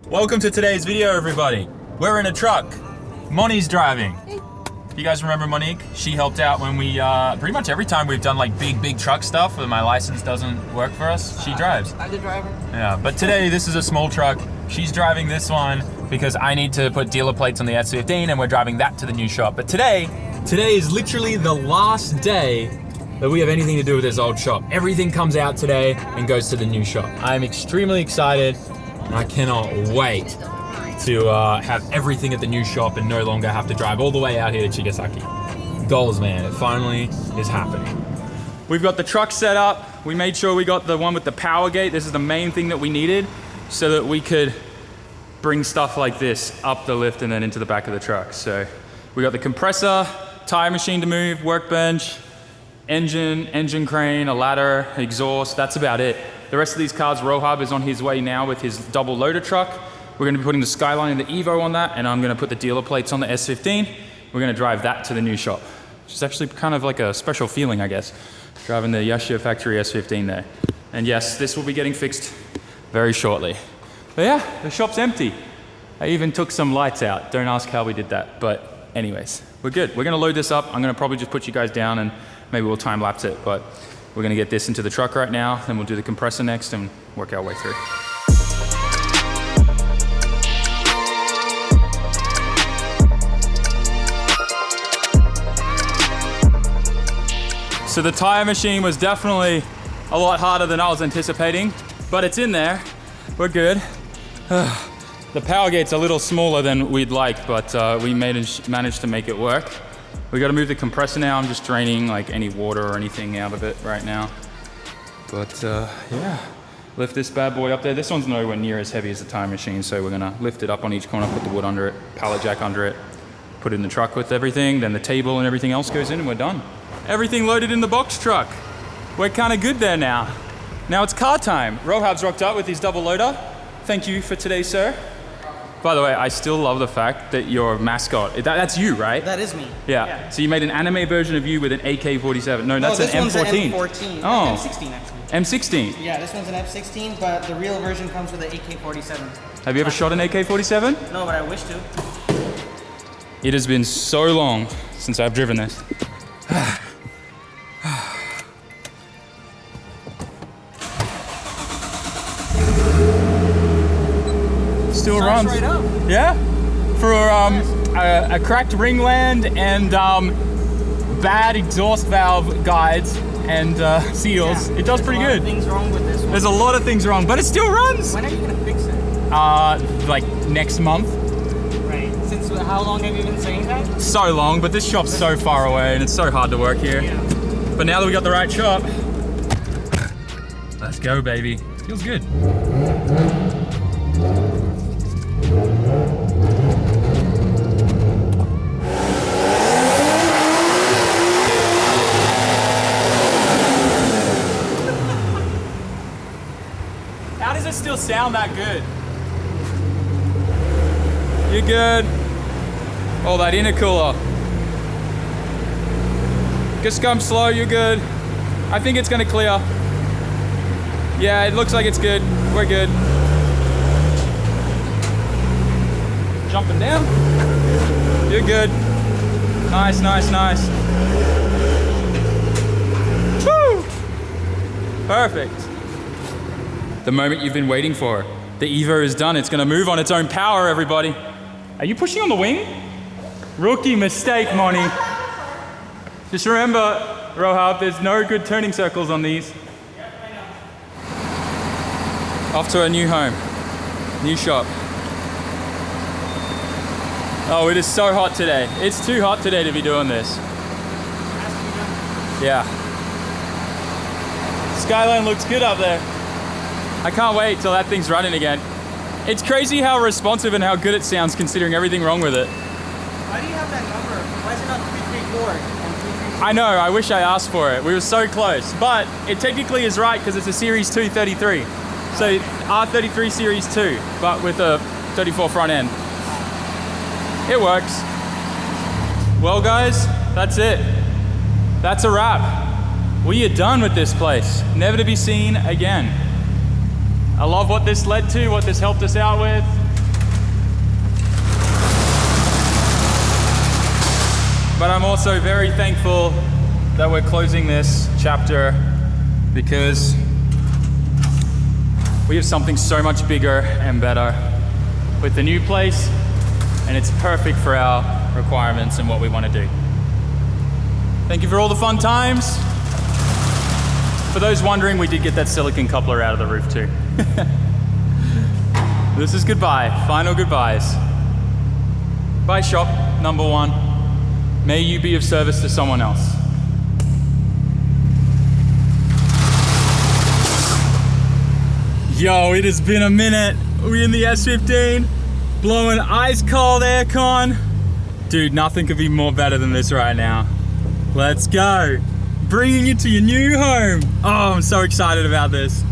Welcome to today's video, everybody. We're in a truck. Monique's driving. You guys remember Monique? She helped out when we, pretty much every time we've done like big truck stuff where my license doesn't work for us, she drives. I'm the driver. Yeah, but today this is a small truck. She's driving this one because I need to put dealer plates on the S15 and we're driving that to the new shop. But today is literally the last day that we have anything to do with this old shop. Everything comes out today and goes to the new shop. I'm extremely excited and I cannot wait to have everything at the new shop and no longer have to drive all the way out here to Chigasaki. Goals, man, it finally is happening. We've got the truck set up. We made sure we got the one with the power gate. This is the main thing that we needed so that we could bring stuff like this up the lift and then into the back of the truck. So we got the compressor, tire machine to move, workbench, engine crane, a ladder, exhaust, that's about it. The rest of these cars, Rohab is on his way now with his double loader truck. We're gonna be putting the Skyline and the Evo on that, and I'm gonna put the dealer plates on the S15. We're gonna drive that to the new shop, which is actually kind of like a special feeling, I guess, driving the Yashio factory S15 there. And yes, this will be getting fixed very shortly. But yeah, the shop's empty. I even took some lights out. Don't ask how we did that, but anyways, we're good. We're gonna load this up. I'm gonna probably just put you guys down and maybe we'll time lapse it, but we're gonna get this into the truck right now, then we'll do the compressor next and work our way through. So the tire machine was definitely a lot harder than I was anticipating, but it's in there. We're good. The power gate's a little smaller than we'd like, but we managed to make it work. We gotta move the compressor now. I'm just draining like any water or anything out of it right now. But yeah, lift this bad boy up there. This one's nowhere near as heavy as the tire machine, so we're gonna lift it up on each corner, put the wood under it, pallet jack under it, put it in the truck with everything, then the table and everything else goes in and we're done. Everything loaded in the box truck. We're kind of good there now. Now it's car time. Rohab's rocked up with his double loader. Thank you for today, sir. By the way, I still love the fact that your mascot, that's you, right? That is me. Yeah. So you made an anime version of you with an AK-47. No, that's an M14. M14. Oh. M16, actually. M16? Yeah, this one's an F16, but the real version comes with an AK-47. Have you ever shot an AK-47? No, but I wish to. It has been so long since I've driven this. Still runs. Right up. Yeah? For a cracked ringland and bad exhaust valve guides and seals, yeah, it does pretty good. There's a lot of things wrong with this one. There's a lot of things wrong, but it still runs. When are you gonna fix it? Like next month. Right. Since how long have you been saying that? So long, but this shop's so far away and it's so hard to work here. Yeah. But now that we got the right shop, let's go, baby. Feels good. How does it still sound that good? You're good. Oh, that intercooler. Just come slow, you're good. I think it's gonna clear. Yeah, it looks like it's good. We're good. Jumping down. You're good. Nice, nice, nice. Woo! Perfect. The moment you've been waiting for. The Evo is done. It's gonna move on its own power, everybody. Are you pushing on the wing? Rookie mistake, Moni. Just remember, Rohab, there's no good turning circles on these. Off to a new home, new shop. Oh, it is so hot today. It's too hot today to be doing this. Yeah. Skyline looks good up there. I can't wait till that thing's running again. It's crazy how responsive and how good it sounds considering everything wrong with it. Why do you have that number? Why is it not 334 and 334? I know, I wish I asked for it. We were so close, but it technically is right because it's a Series 2 33. So R33 Series 2, but with a 34 front end. It works. Well guys, that's it. That's a wrap. We are done with this place, never to be seen again. I love what this led to, what this helped us out with. but I'm also very thankful that we're closing this chapter because we have something so much bigger and better with the new place, and it's perfect for our requirements and what we want to do. Thank you for all the fun times. For those wondering, we did get that silicone coupler out of the roof too. This is goodbye, final goodbyes. Bye shop number 1. May you be of service to someone else. Yo, it has been a minute. We're in the S15, blowing ice cold aircon. Dude, nothing could be more better than this right now. Let's go. Bringing you to your new home. Oh, I'm so excited about this.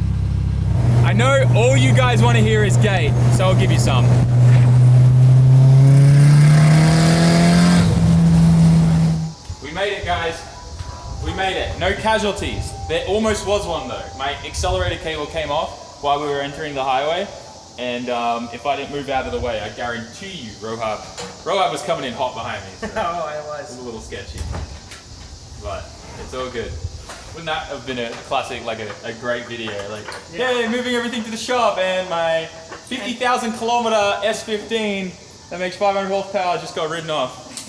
I know all you guys want to hear is gate, so I'll give you some. We made it, guys. We made it. No casualties. There almost was one though. My accelerator cable came off while we were entering the highway, and if I didn't move out of the way, I guarantee you Rohab was coming in hot behind me. So Oh, I was. it was a little sketchy, but it's all good. Wouldn't that have been a classic, like a great video? Like, yeah, moving everything to the shop, and my 50,000 kilometer S15 that makes 500 horsepower just got ridden off.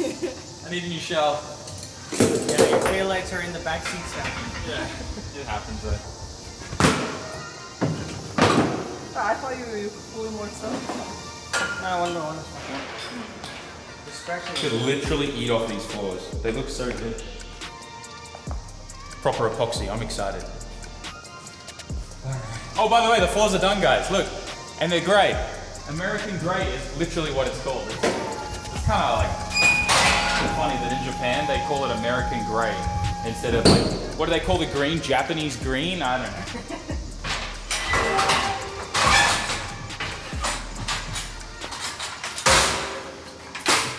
I need a new shell. Yeah, your taillights are in the back seats now. Yeah, it happens though. I thought you were pulling more stuff. No, one more. I could literally eat off these floors. They look so good. Proper epoxy, I'm excited. Oh, by the way, the floors are done, guys. Look, and they're grey. American grey is literally what it's called. It's kind of like funny that in Japan they call it American grey instead of like, what do they call the green? Japanese green? I don't know.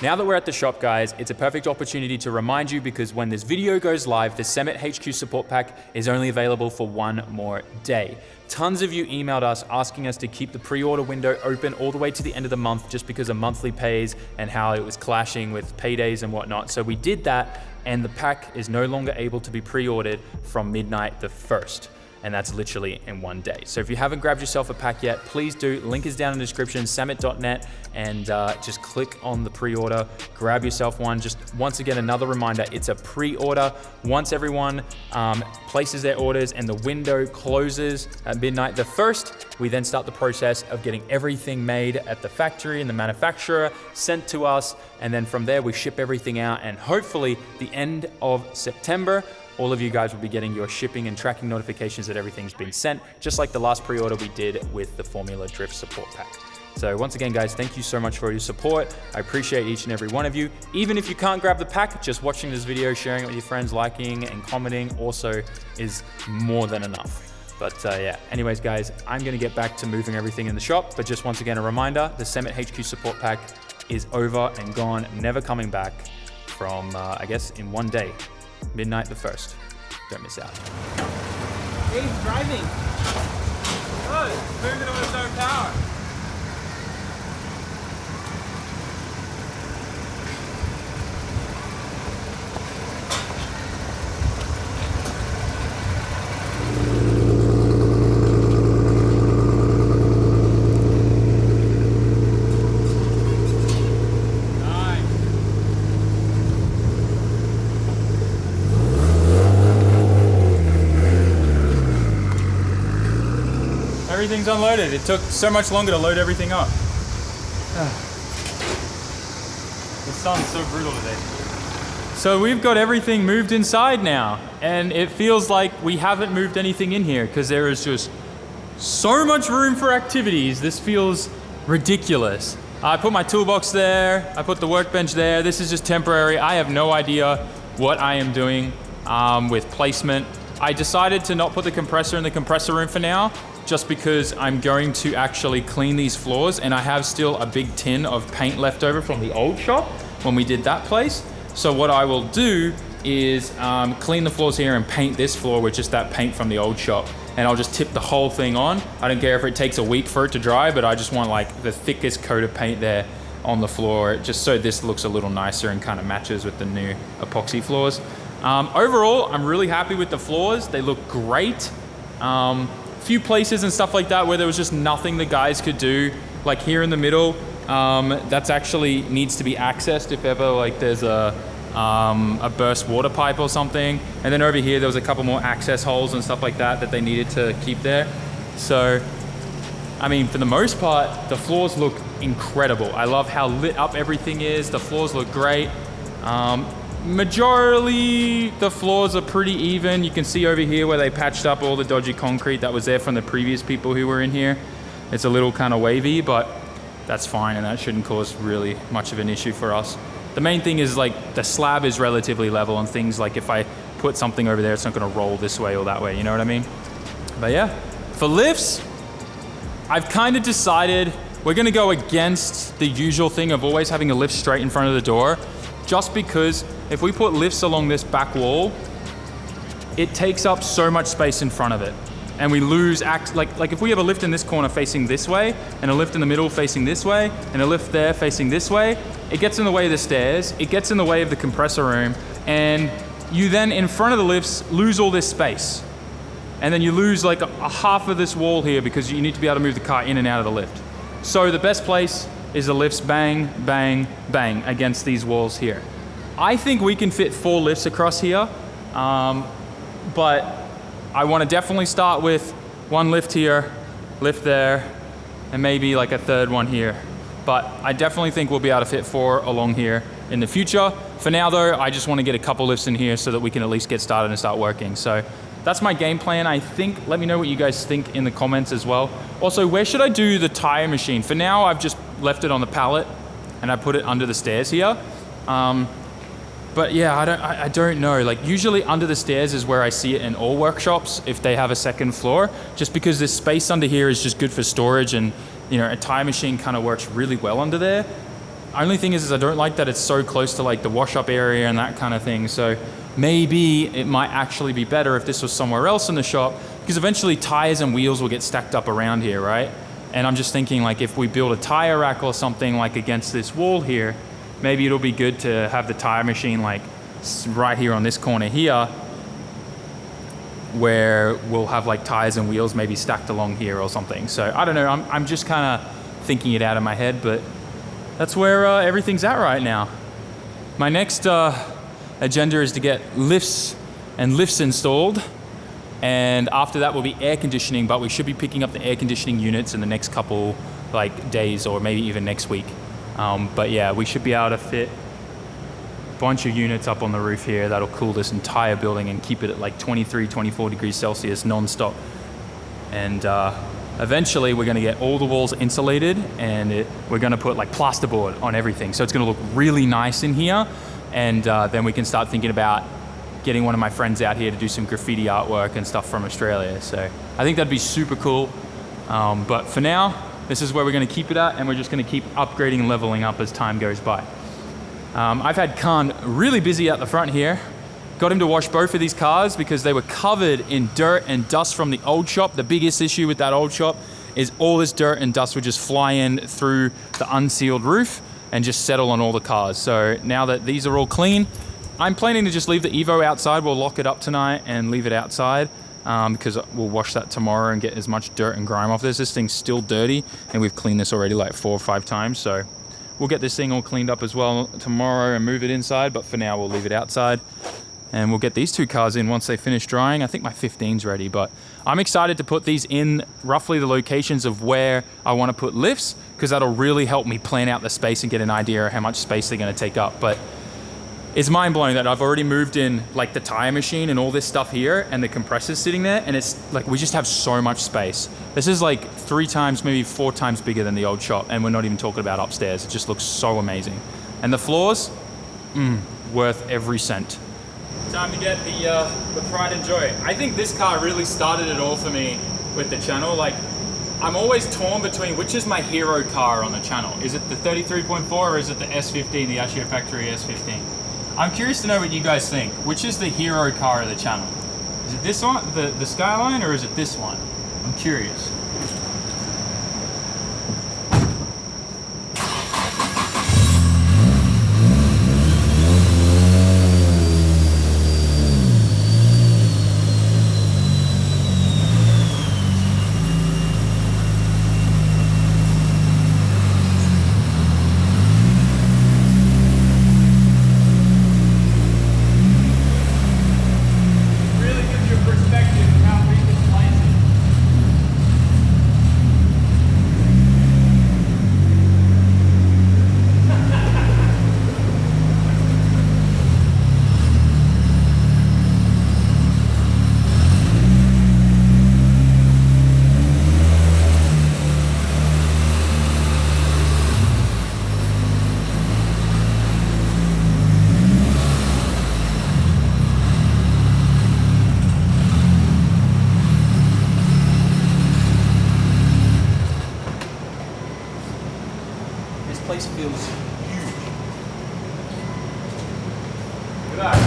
Now that we're at the shop, guys, it's a perfect opportunity to remind you, because when this video goes live, the SAMMIT HQ support pack is only available for 1 more day. Tons of you emailed us asking us to keep the pre-order window open all the way to the end of the month just because of monthly pays and how it was clashing with paydays and whatnot. So we did that, and the pack is no longer able to be pre-ordered from midnight the 1st. And that's literally in 1 day. So if you haven't grabbed yourself a pack yet, please do. Link is down in the description, sammit.net, and just click on the pre-order, grab yourself one. Just once again, another reminder, it's a pre-order. Once everyone places their orders and the window closes at midnight the 1st, we then start the process of getting everything made at the factory and the manufacturer sent to us. And then from there, we ship everything out, and hopefully the end of September, all of you guys will be getting your shipping and tracking notifications that everything's been sent, just like the last pre-order we did with the Formula Drift support pack. So once again, guys, thank you so much for your support. I appreciate each and every one of you. Even if you can't grab the pack, just watching this video, sharing it with your friends, liking and commenting also is more than enough. But yeah, anyways, guys, I'm gonna get back to moving everything in the shop. But just once again, a reminder, the SAMMIT HQ support pack is over and gone, never coming back from, I guess, in 1 day. Midnight the 1st. Don't miss out. Hey, he's driving. Oh, it's moving on its own power. Everything's unloaded. It took so much longer to load everything up. The sun's so brutal today. So we've got everything moved inside now, and it feels like we haven't moved anything in here because there is just so much room for activities. This feels ridiculous. I put my toolbox there. I put the workbench there. This is just temporary. I have no idea what I am doing with placement. I decided to not put the compressor in the compressor room for now, just because I'm going to actually clean these floors, and I have still a big tin of paint left over from the old shop when we did that place. So what I will do is clean the floors here and paint this floor with just that paint from the old shop. And I'll just tip the whole thing on. I don't care if it takes a week for it to dry, but I just want like the thickest coat of paint there on the floor, just so this looks a little nicer and kind of matches with the new epoxy floors. Overall, I'm really happy with the floors. They look great. Few places and stuff like that where there was just nothing the guys could do, like here in the middle, that's actually needs to be accessed if ever like there's a burst water pipe or something. And then over here, there was a couple more access holes and stuff like that that they needed to keep there. So, I mean, for the most part, the floors look incredible. I love how lit up everything is. The floors look great. Majorly, the floors are pretty even. You can see over here where they patched up all the dodgy concrete that was there from the previous people who were in here. It's a little kind of wavy, but that's fine, and that shouldn't cause really much of an issue for us. The main thing is like the slab is relatively level, and things like if I put something over there, it's not gonna roll this way or that way, you know what I mean? But yeah, for lifts, I've kind of decided we're gonna go against the usual thing of always having a lift straight in front of the door, just because if we put lifts along this back wall, it takes up so much space in front of it. And we lose, like if we have a lift in this corner facing this way, and a lift in the middle facing this way, and a lift there facing this way, it gets in the way of the stairs, it gets in the way of the compressor room, and you then in front of the lifts lose all this space. And then you lose like a half of this wall here because you need to be able to move the car in and out of the lift. So the best place is the lifts bang, bang, bang against these walls here. I think we can fit 4 lifts across here, but I want to definitely start with 1 lift here, lift there, and maybe like a 3rd one here. But I definitely think we'll be able to fit 4 along here in the future. For now though, I just want to get a couple lifts in here so that we can at least get started and start working. So that's my game plan, I think. Let me know what you guys think in the comments as well. Also, where should I do the tire machine? For now, I've just left it on the pallet and I put it under the stairs here. But yeah, I don't know. Like usually under the stairs is where I see it in all workshops if they have a 2nd floor, just because this space under here is just good for storage, and you know, a tire machine kind of works really well under there. Only thing is I don't like that it's so close to like the wash up area and that kind of thing. So maybe it might actually be better if this was somewhere else in the shop, because eventually tires and wheels will get stacked up around here, right? And I'm just thinking like if we build a tire rack or something like against this wall here, maybe it'll be good to have the tire machine like right here on this corner here, where we'll have like tires and wheels maybe stacked along here or something. So I don't know, I'm just kind of thinking it out of my head, but that's where everything's at right now. My next agenda is to get lifts installed, and after that will be air conditioning, but we should be picking up the air conditioning units in the next couple like days or maybe even next week. But yeah, we should be able to fit a bunch of units up on the roof here that'll cool this entire building and keep it at like 23, 24 degrees Celsius non-stop. And eventually we're gonna get all the walls insulated, and we're gonna put like plasterboard on everything. So it's gonna look really nice in here. And then we can start thinking about getting one of my friends out here to do some graffiti artwork and stuff from Australia. So I think that'd be super cool. But for now, this is where we're gonna keep it at, and we're just gonna keep upgrading and leveling up as time goes by. I've had Khan really busy out the front here. Got him to wash both of these cars because they were covered in dirt and dust from the old shop. The biggest issue with that old shop is all this dirt and dust would just fly in through the unsealed roof and just settle on all the cars. So now that these are all clean, I'm planning to just leave the Evo outside. We'll lock it up tonight and leave it outside. Because we'll wash that tomorrow and get as much dirt and grime off this. This thing's still dirty, and we've cleaned this already like 4 or 5 times. So we'll get this thing all cleaned up as well tomorrow and move it inside. But for now, we'll leave it outside. And we'll get these 2 cars in once they finish drying. I think my 15's ready, but I'm excited to put these in roughly the locations of where I want to put lifts, because that'll really help me plan out the space and get an idea of how much space they're going to take up. But it's mind blowing that I've already moved in like the tire machine and all this stuff here, and the compressor's sitting there, and it's like we just have so much space. This is like 3 times, maybe 4 times bigger than the old shop, and we're not even talking about upstairs. It just looks so amazing. And the floors, worth every cent. Time to get the pride and joy. I think this car really started it all for me with the channel. Like, I'm always torn between which is my hero car on the channel. Is it the 33.4 or is it the S15, the Ashia Factory S15? I'm curious to know what you guys think. Which is the hero car of the channel? Is it this one, the Skyline, or is it this one? I'm curious. place feels huge. Look at that.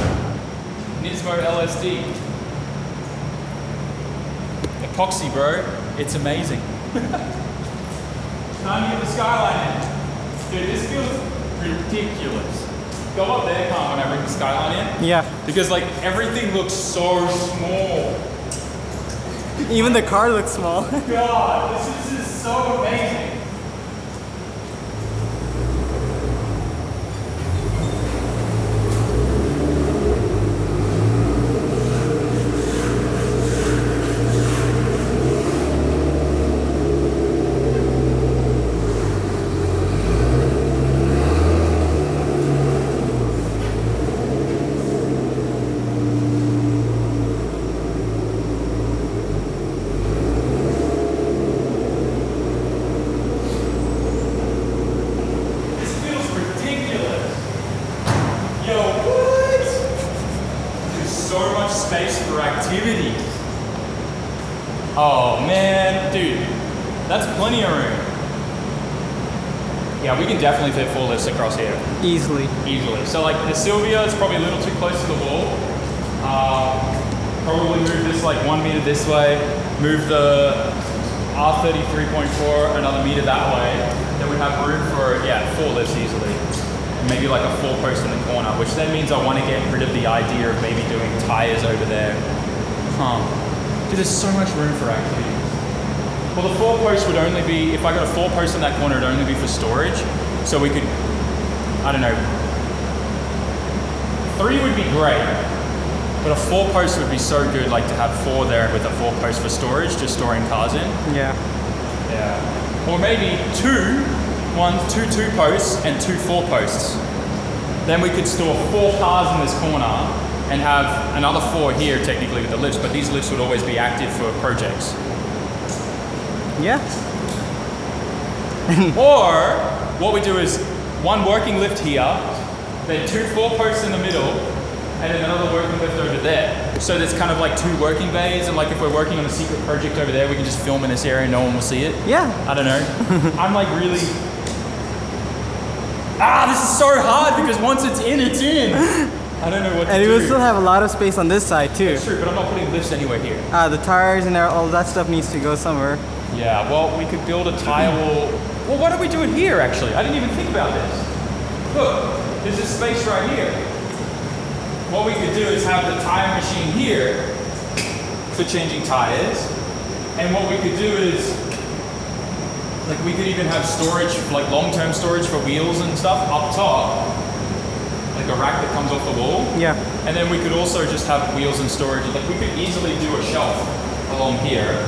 Nismo LSD. Epoxy, bro. It's amazing. Time to get the skyline in. Dude, this feels ridiculous. Go up there, can't when I bring the skyline in? Yeah. Because like everything looks so small. Even the car looks small. God, this is so amazing. Space for activities. Oh man, dude, that's plenty of room. Yeah, we can definitely fit 4 lifts across here. Easily. Easily. So like the Silvia is probably a little too close to the wall. Probably move this like 1 meter this way, move the R33.4 another meter that way. Then we have room for, 4 lifts easily. Maybe like a 4 post in the corner, which then means I want to get rid of the idea of maybe doing tires over there. Dude, there's so much room for activities. Well, the 4 post would only be, if I got a 4 post in that corner, it'd only be for storage. So we could, I don't know, 3 would be great, but a 4 post would be so good, like to have 4 there with a 4 post for storage, just storing cars in. Yeah. Yeah. Or maybe 2 2 posts and 2 4 posts. Then we could store 4 cars in this corner and have another 4 here technically with the lifts, but these lifts would always be active for projects. Yeah. Or what we do is 1 working lift here, then 2 4 posts in the middle, and then another working lift over there. So there's kind of like 2 working bays, and like if we're working on a secret project over there, we can just film in this area and no one will see it. Yeah. I don't know. I'm like really... this is so hard because once it's in, it's in. I don't know what to do. And you will still have a lot of space on this side too. That's true, but I'm not putting lifts anywhere here. The tires and all that stuff needs to go somewhere. Yeah, well, we could build a tire wall. Well, why don't we do it here, actually? I didn't even think about this. Look, there's this space right here. What we could do is have the tire machine here for changing tires. And what we could do is, like we could even have storage, like long-term storage for wheels and stuff up top. Like a rack that comes off the wall. Yeah. And then we could also just have wheels and storage. Like we could easily do a shelf along here.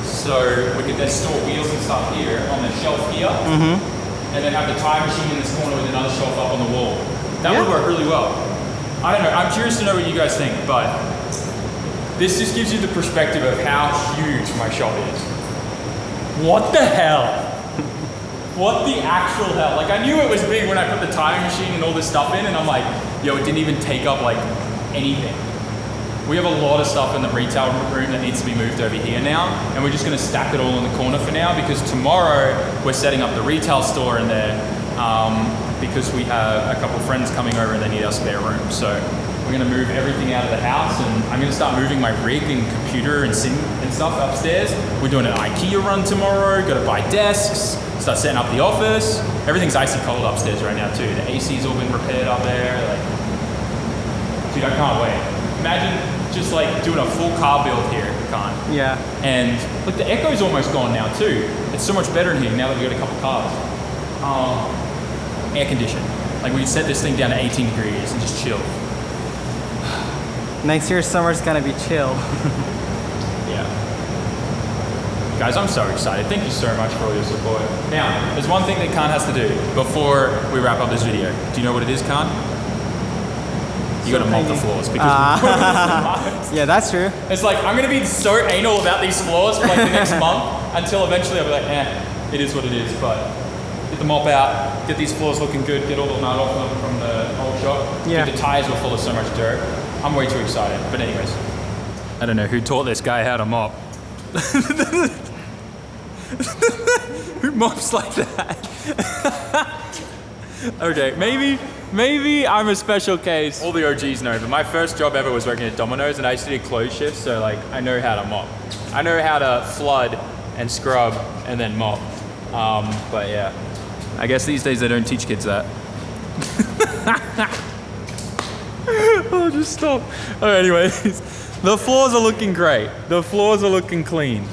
So we could then store wheels and stuff here on the shelf here. Mm-hmm. And then have the tire machine in this corner with another shelf up on the wall. That would work really well. I don't know, I'm curious to know what you guys think, but this just gives you the perspective of how huge my shop is. What the hell? What the actual hell? Like I knew it was big when I put the tire machine and all this stuff in, and I'm like, yo, it didn't even take up like anything. We have a lot of stuff in the retail room that needs to be moved over here now, and we're just gonna stack it all in the corner for now because tomorrow we're setting up the retail store in there because we have a couple of friends coming over and they need our spare room. So we're gonna move everything out of the house, and I'm gonna start moving my rig and computer and sim and stuff upstairs. We're doing an IKEA run tomorrow, gotta buy desks, start setting up the office. Everything's icy cold upstairs right now too. The AC's all been repaired up there. Like, dude, I can't wait. Imagine just like doing a full car build here, can't? Yeah. And look, the echo's almost gone now too. It's so much better in here now that we've got a couple cars. Air conditioned. Like we can set this thing down to 18 degrees and just chill. Next year summer's gonna be chill. Yeah. Guys, I'm so excited. Thank you so much for all your support. Now, there's one thing that Khan has to do before we wrap up this video. Do you know what it is, Khan? You gotta mop the floors because yeah, that's true. It's like, I'm gonna be so anal about these floors for like the next month until eventually I'll be like, it is what it is, but get the mop out, get these floors looking good, get all the mud off them from the old shop. Yeah. Dude, the tires were full of so much dirt. I'm way too excited, but anyways. I don't know who taught this guy how to mop. Who mops like that? Okay, maybe I'm a special case. All the OGs know, but my first job ever was working at Domino's, and I used to do close shifts, so like I know how to mop. I know how to flood and scrub and then mop. But yeah, I guess these days they don't teach kids that. Oh, just stop. Oh, anyways, the floors are looking great. The floors are looking clean.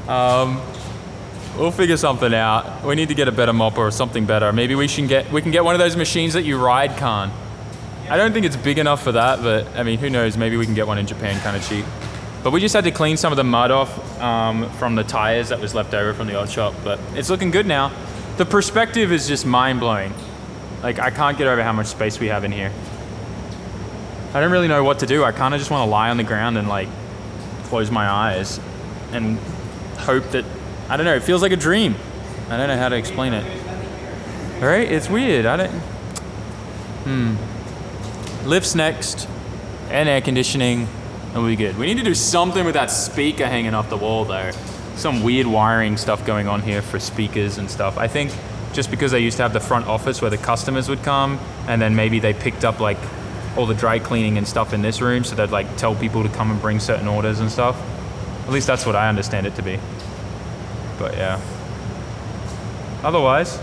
We'll figure something out. We need to get a better mopper or something better. Maybe we can get one of those machines that you ride, Khan. I don't think it's big enough for that, but I mean, who knows? Maybe we can get one in Japan kind of cheap. But we just had to clean some of the mud off from the tires that was left over from the old shop, but it's looking good now. The perspective is just mind-blowing. Like, I can't get over how much space we have in here. I don't really know what to do. I kind of just want to lie on the ground and like close my eyes and hope that, I don't know, it feels like a dream. I don't know how to explain it. All right, it's weird. Lifts next and air conditioning, and we'll be good. We need to do something with that speaker hanging off the wall though. Some weird wiring stuff going on here for speakers and stuff. I think just because they used to have the front office where the customers would come, and then maybe they picked up like all the dry cleaning and stuff in this room, so they'd like tell people to come and bring certain orders and stuff. At least that's what I understand it to be. But yeah. Otherwise,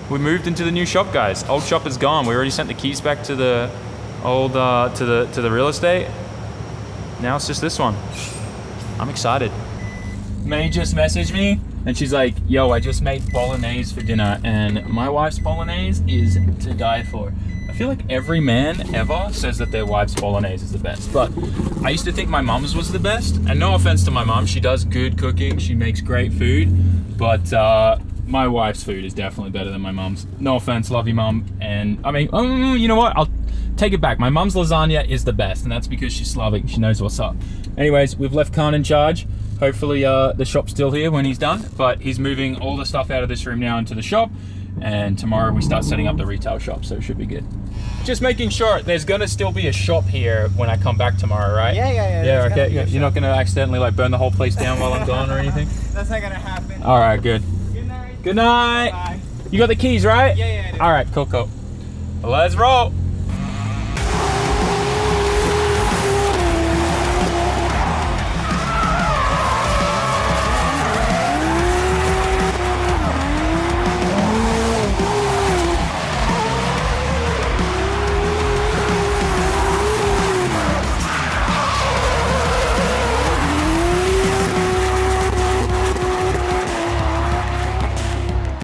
we moved into the new shop, guys. Old shop is gone. We already sent the keys back to the old to the real estate. Now it's just this one. I'm excited. May just messaged me and she's like, yo, I just made bolognese for dinner, and my wife's bolognese is to die for. I feel like every man ever says that their wife's bolognese is the best, but I used to think my mum's was the best. And no offense to my mum, she does good cooking, she makes great food, but my wife's food is definitely better than my mum's. No offense, love you, mum. And I mean, you know what? I'll take it back. My mum's lasagna is the best, and that's because she's Slavic. She knows what's up. Anyways, we've left Khan in charge. Hopefully the shop's still here when he's done, but he's moving all the stuff out of this room now into the shop, and tomorrow we start setting up the retail shop, so it should be good. Just making sure there's gonna still be a shop here when I come back tomorrow, right? Yeah. Yeah, okay. You're not gonna accidentally like burn the whole place down while I'm gone or anything? That's not gonna happen. All right, good. Good night. Good night. Bye. You got the keys, right? Yeah. All right, cool. Let's roll.